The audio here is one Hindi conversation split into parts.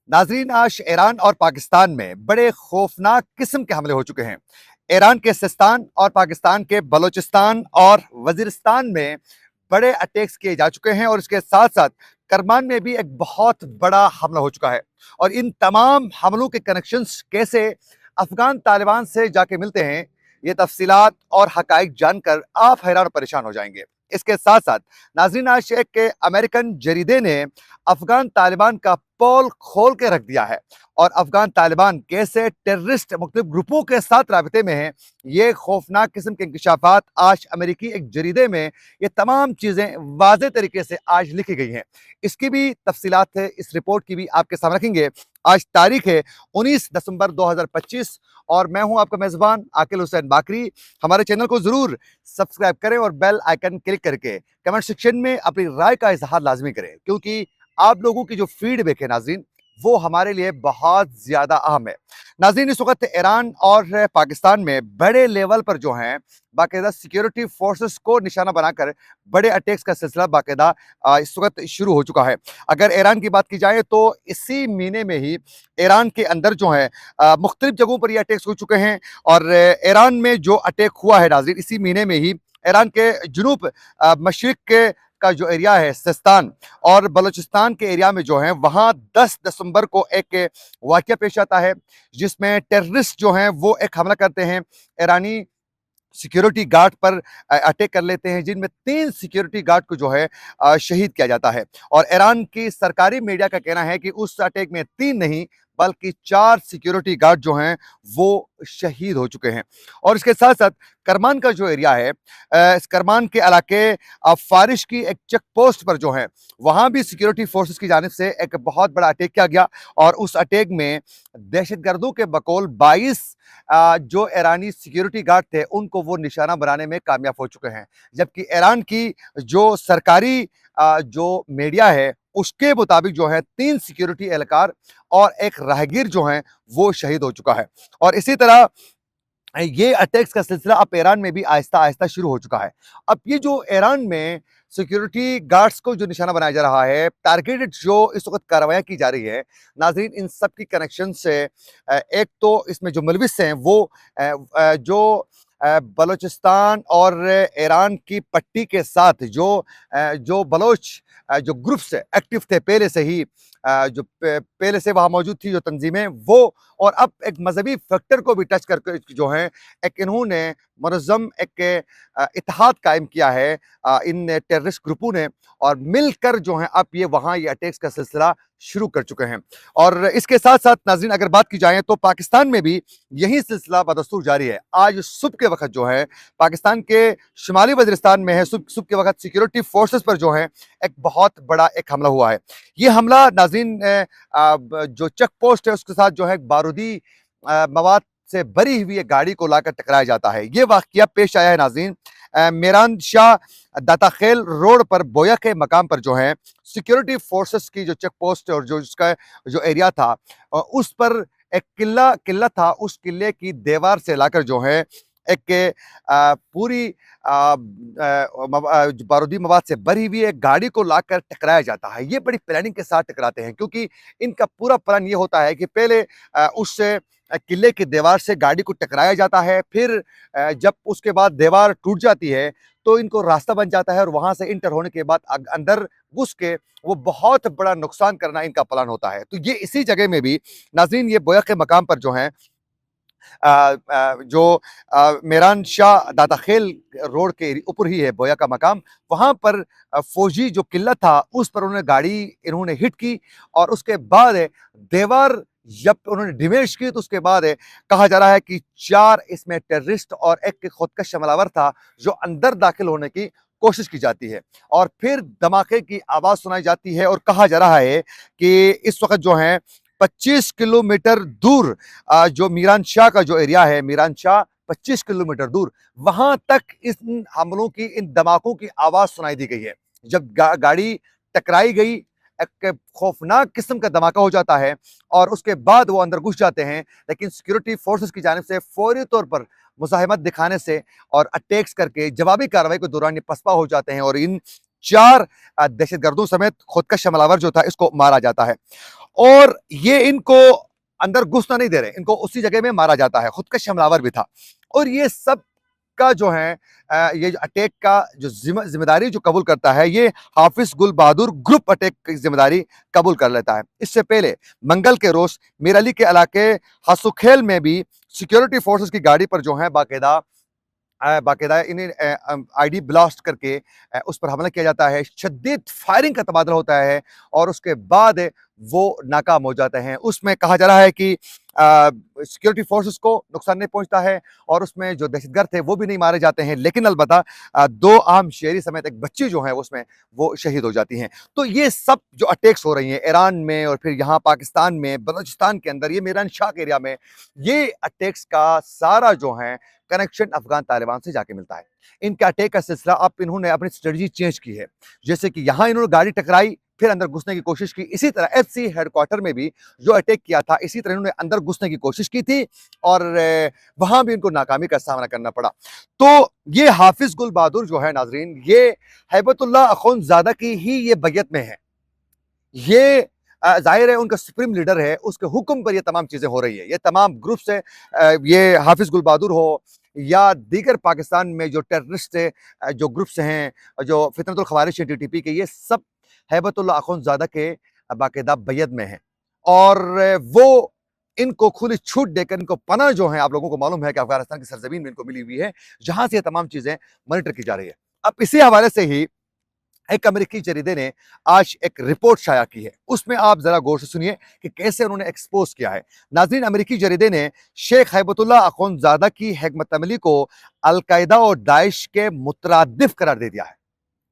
नाजरीन, आज ईरान और पाकिस्तान में बड़े खौफनाक किस्म के हमले हो चुके हैं। ईरान के सिस्तान और पाकिस्तान के बलोचिस्तान और वजीरिस्तान में बड़े अटैक्स किए जा चुके हैं और इसके साथ साथ करमान में भी एक बहुत बड़ा हमला हो चुका है। और इन तमाम हमलों के कनेक्शंस कैसे अफगान तालिबान से जाके मिलते हैं, ये तफसीलात और हकाइक जानकर आप हैरान और परेशान हो जाएंगे। इसके साथ साथ नाजरीन, आज एक के अमेरिकन जरीदे ने अफगान तालिबान का पोल खोल के रख दिया है और अफगान तालिबान कैसे टेररिस्ट मुख्तलिफ ग्रुपों के साथ राबते में है, ये खौफनाक किस्म के इंकशाफात आज अमेरिकी एक जरीदे में ये तमाम चीजें वाज़ेह तरीके से आज लिखी गई हैं। इसकी भी तफसीलात है, इस रिपोर्ट की भी आपके सामने रखेंगे। आज तारीख है 19 दिसंबर 2025 और मैं हूं आपका मेजबान आकिल हुसैन बाकरी। हमारे चैनल को जरूर सब्सक्राइब करें और बेल आइकन क्लिक करके कमेंट सेक्शन में अपनी राय का इजहार लाजमी करें, क्योंकि आप लोगों की जो फीडबैक है नाज़रीन, वो हमारे लिए बहुत ज्यादा अहम है। नाज़रीन, इस वक्त ईरान और पाकिस्तान में बड़े लेवल पर जो हैं बाकायदा सिक्योरिटी फोर्सेस को निशाना बनाकर बड़े अटैक्स का सिलसिला बाकायदा इस वक्त शुरू हो चुका है। अगर ईरान की बात की जाए तो इसी महीने में ही ईरान के अंदर जो है मुख्तलिफ जगहों पर ये अटैक्स हो चुके हैं। और ईरान में जो अटैक हुआ है नाज़रीन, इसी महीने में ही ईरान के जुनूब मशरिक के का जो एरिया है सिस्तान और बलूचिस्तान के एरिया में जो है वहां 10 दिसंबर को एक वाकया पेश आता है, जिसमें टेररिस्ट जो हैं वो एक हमला करते हैं, ईरानी सिक्योरिटी गार्ड पर अटैक कर लेते हैं, जिनमें 3 सिक्योरिटी गार्ड को जो है शहीद किया जाता है। और ईरान की सरकारी मीडिया का कहना है कि उस अटैक में 3 नहीं बल्कि 4 सिक्योरिटी गार्ड जो हैं वो शहीद हो चुके हैं। और इसके साथ साथ करमान का जो एरिया है, इस करमान के इलाके फारिश की एक चेक पोस्ट पर जो है वहां भी सिक्योरिटी फोर्सेस की जानिब से एक बहुत बड़ा अटैक किया गया और उस अटैक में दहशतगर्दों के बकौल 22 जो ईरानी सिक्योरिटी गार्ड थे उनको वो निशाना बनाने में कामयाब हो चुके हैं। जबकि ईरान की जो सरकारी जो मीडिया है उसके मुताबिक जो है 3 सिक्योरिटी एहलकार और एक राहगीर जो है वो शहीद हो चुका है। और इसी तरह ये अटैक्स का सिलसिला अब ईरान में भी आहिस्ता आहिस्ता शुरू हो चुका है। अब ये जो ईरान में सिक्योरिटी गार्ड्स को जो निशाना बनाया जा रहा है, टारगेटेड जो इस वक्त कार्रवाई की जा रही है, नाजरीन इन सब की कनेक्शन से एक तो इसमें जो मुलविस हैं वो जो बलूचिस्तान और ईरान की पट्टी के साथ जो बलोच जो ग्रुप्स एक्टिव थे पहले से ही, जो पहले से वहां मौजूद थी जो तंजीमें, वो और अब एक मजहबी फैक्टर को भी टच करके जो है एक इन्होंने मुनज़्ज़म एक इत्तेहाद कायम किया है इन टेररिस्ट ग्रुपों ने, और मिलकर जो है अब ये वहां ये अटैक्स का सिलसिला शुरू कर चुके हैं। और इसके साथ साथ नाज़रीन अगर बात की जाए तो पाकिस्तान में भी यही सिलसिला बदस्तूर जारी है। आज सुबह के वक्त जो है पाकिस्तान के शुमाली वज़ीरिस्तान में है, सुबह के वक्त सिक्योरिटी फोर्सेस पर जो है एक बहुत बड़ा एक हमला हुआ है। ये हमला नाज़रीन जो चेक पोस्ट है उसके साथ जो है बारूदी मवाद से भरी हुई एक गाड़ी को लाकर टकराया जाता है। ये वाकया पेश आया है नाज़रीन मीरान शाह दाताखेल रोड पर बोया के मकाम पर जो है सिक्योरिटी फोर्सेस की जो चेक पोस्ट और जो उसका जो एरिया था उस पर एक किला था, उस किले की दीवार से लाकर जो है एक पूरी बारूदी मवाद से भरी हुई एक गाड़ी को लाकर टकराया जाता है। ये बड़ी प्लानिंग के साथ टकराते हैं, क्योंकि इनका पूरा प्लान ये होता है कि पहले उससे किले की दीवार से गाड़ी को टकराया जाता है, फिर जब उसके बाद दीवार टूट जाती है तो इनको रास्ता बन जाता है और वहां से इंटर होने के बाद अंदर घुस के वो बहुत बड़ा नुकसान करना इनका प्लान होता है। तो ये इसी जगह में भी नाज़रीन ये बोया के मकाम पर जो है जो मेरान शाह दाताखेल रोड के ऊपर ही है बोया का मकाम, वहां पर फौजी जो किला था उस पर उन्होंने गाड़ी इन्होंने हिट की और उसके बाद दीवार जब उन्होंने डिमेश की तो उसके बाद कहा जा रहा है कि 4 इसमें टेररिस्ट और एक खुदकश हमलावर था जो अंदर दाखिल होने की कोशिश की जाती है और फिर धमाके की आवाज सुनाई जाती है और कहा जा रहा है कि इस वक्त जो है 25 किलोमीटर दूर जो मीरान शाह का जो एरिया है, मीरान शाह 25 किलोमीटर दूर, वहां तक इन हमलों की इन धमाकों की आवाज सुनाई दी गई है। जब गाड़ी टकराई गई, एक खौफनाक किस्म का धमाका हो जाता है और उसके बाद वो अंदर घुस जाते हैं, लेकिन सिक्योरिटी फोर्सेस की जानिब से फौरी तौर पर मुजाहिमत दिखाने से और अटैक्स करके जवाबी कार्रवाई के दौरान ये पसपा हो जाते हैं और इन 4 दहशतगर्दों समेत खुदकश हमलावर जो था इसको मारा जाता है। और ये इनको अंदर घुसना नहीं दे रहे, इनको उसी जगह में मारा जाता है। खुदकश हमलावर भी था और ये सब का जो है ये जो अटैक का जो जिम्मेदारी जो कबूल करता है, ये हाफिज गुल बहादुर ग्रुप अटैक की जिम्मेदारी कबूल कर लेता है। इससे पहले मंगल के रोज मीरअली के इलाके हसुखेल में भी सिक्योरिटी फोर्सेस की गाड़ी पर जो है बाकायदा इन्हें आईडी ब्लास्ट करके उस पर हमला किया जाता है। शदीद फायरिंग का तबादला होता है और उसके बाद वो नाकाम हो जाते हैं। उसमें कहा जा रहा है कि सिक्योरिटी फोर्सेस को नुकसान नहीं पहुंचता है और उसमें जो दहशतगर्द थे वो भी नहीं मारे जाते हैं, लेकिन अलबत्ता दो आम शहरी समेत एक बच्ची जो है उसमें वो शहीद हो जाती हैं। तो ये सब जो अटैक्स हो रही हैं ईरान में और फिर यहाँ पाकिस्तान में, बलोचिस्तान के अंदर, ये मीरान शाह एरिया में, ये अटैक्स का सारा जो है कनेक्शन अफगान तालिबान से जाके मिलता है। इनका अटैक का सिलसिला अब इन्होंने अपनी स्ट्रेटजी चेंज की है। जैसे कि यहां इन्होंने गाड़ी टकराई, फिर अंदर घुसने की कोशिश की। इसी तरह एफसी हेडक्वार्टर में भी जो अटैक किया था, इसी तरह इन्होंने अंदर घुसने की कोशिश की थी और वहां भी इनको नाकामी का सामना करना पड़ा। तो ये हाफिज गुल बहादुर जो है नाजरीन, ये हैबतुल्लाह अखुंदजादा की ही ये बैयत में है। ये जाहिर है उनका सुप्रीम लीडर है, उसके हुक्म पर ये तमाम चीजें हो रही है। ये तमाम ग्रुप से ये हाफिज गुल बहादुर हो या दीगर पाकिस्तान में जो टेररिस्ट जो ग्रुप्स हैं, जो फितरतुल खवारिज है टीटीपी के, ये सब हैबतुल्लाह अखुंदजादा के बाकायदा बैयत में है और वो इनको खुली छूट देकर इनको पनाह जो है, आप लोगों को मालूम है कि अफगानिस्तान की सरजमीन में इनको मिली हुई है, जहां से ये तमाम चीजें मॉनिटर की जा रही है। अब इसी हवाले से ही एक अमेरिकी जरीदे ने आज एक रिपोर्ट शाया की है। उसमें आप जरा गौर से सुनिए कि कैसे उन्होंने एक्सपोज किया है। नाज़रीन, अमेरिकी जरीदे ने शेख हैबतुल्लाह अखुंदजादा की हिकमत अमली को अलकायदा और दाइश के मुतरादिफ करार दे दिया है।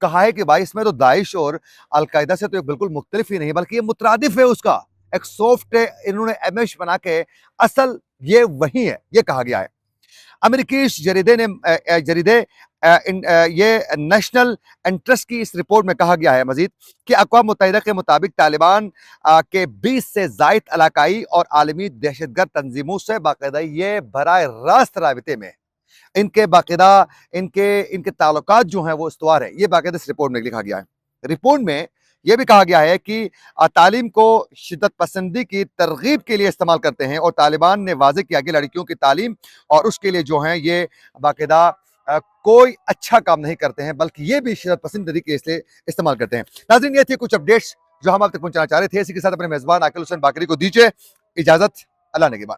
कहा है कि भाई इसमें तो दाइश और अलकायदा से तो बिल्कुल मुख्तलिफ ही नहीं, बल्कि ये मुतरादिफ है उसका एक सॉफ्ट इन्होंने इमेज बना के, असल ये वही है, ये कहा गया है। अमेरिकी जरीदे ने जरीदे ये नेशनल इंटरेस्ट की इस रिपोर्ट में कहा गया है मजीद कि अक़वाम मुत्तहिदा के मुताबिक तालिबान के 20 से ज़ायद इलाकाई और आलमी दहशतगर्द तंजीमों से बाकायदा ये बराह रास्त राबिते में, इनके बाकायदा इनके इनके ताल्लुकात जो हैं वो इस्तवार है। ये बाकायदा इस रिपोर्ट में लिखा गया है। रिपोर्ट में यह भी कहा गया है कि तालीम को शिद्दत पसंदी की तरगीब के लिए इस्तेमाल करते हैं और तालिबान ने वाज़ेह किया कि लड़कियों की तालीम और उसके लिए जो है ये बाकायदा कोई अच्छा काम नहीं करते हैं, बल्कि ये भी शिद्दत पसंद तरीके से इस्तेमाल करते हैं। नाज़रीन, ये थी कुछ अपडेट्स जो हम आप तक पहुंचाना चाह रहे थे। इसी के साथ अपने मेज़बान आकिल हुसैन बाकरी को दीजिए इजाज़त। अल्लाह ने के बाद।